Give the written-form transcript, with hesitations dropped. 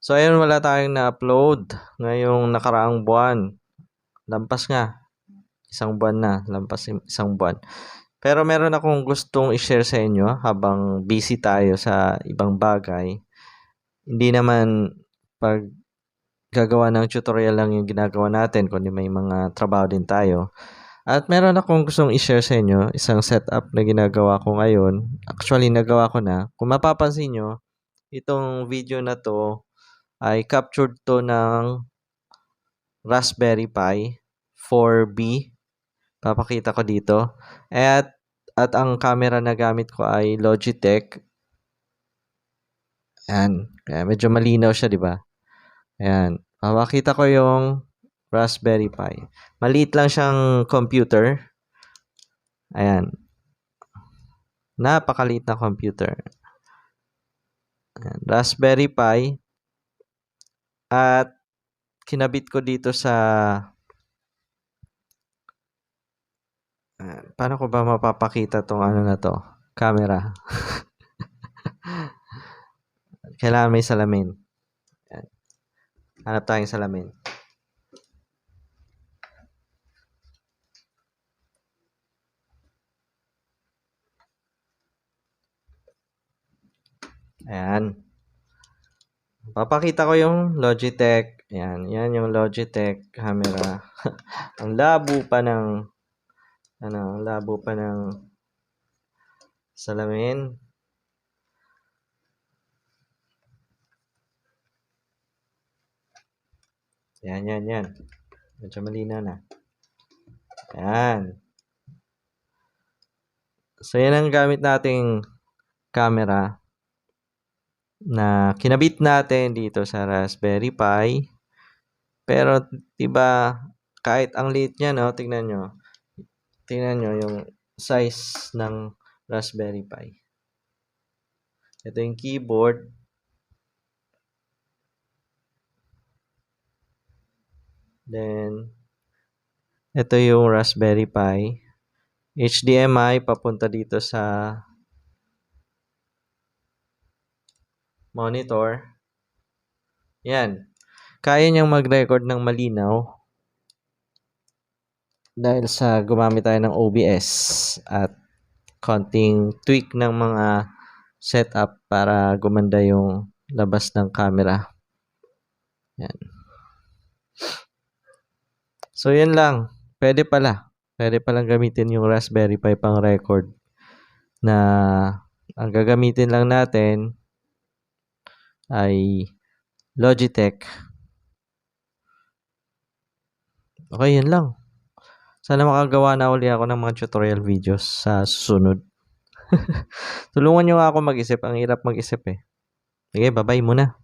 So ayun, wala tayong na-upload ngayong nakaraang buwan. Lampas nga, isang buwan na, isang buwan. Pero meron akong gustong i-share sa inyo habang busy tayo sa ibang bagay. Hindi naman pag gagawa ng tutorial lang yung ginagawa natin, kundi may mga trabaho din tayo. At meron akong gustong i-share sa inyo, isang setup na ginagawa ko ngayon. Actually, nagawa ko na. Kung mapapansin nyo, itong video na to ay captured to ng Raspberry Pi 4B. Papakita ko dito. At ang camera na gamit ko ay Logitech. Ayan. Kaya medyo malinaw siya, di ba? Ayan. Papakita ko yung Raspberry Pi. Maliit lang siyang computer. Ayan. Napakaliit na computer. Ayan. Raspberry Pi. At kinabit ko dito sa paano ko ba mapapakita tong ano na to? Camera. Kailangan may salamin. Ayan. Hanap tayong salamin. Ayan. Papakita ko yung Logitech. Ayan. Yan yung Logitech camera. Ang labo pa ng salamin. Yan. Medyo malinaw na. Ayan. So, yan ang gamit nating camera na kinabit natin dito sa Raspberry Pi. Pero, diba, kahit ang liit niya, no? Tingnan nyo yung size ng Raspberry Pi. Ito yung keyboard. Then, ito yung Raspberry Pi. HDMI papunta dito sa monitor. Yan. Kaya niyang mag-record ng malinaw dahil sa gumamit tayo ng OBS at konting tweak ng mga setup para gumanda yung labas ng camera. Yan. So, yan lang. Pwede palang gamitin yung Raspberry Pi pang record na ang gagamitin lang natin ay Logitech. Okay, yun lang. Sana makagawa na uli ako ng mga tutorial videos sa susunod. Tulungan nyo ako mag-isip. Ang hirap mag-isip eh. Sige, bye-bye muna.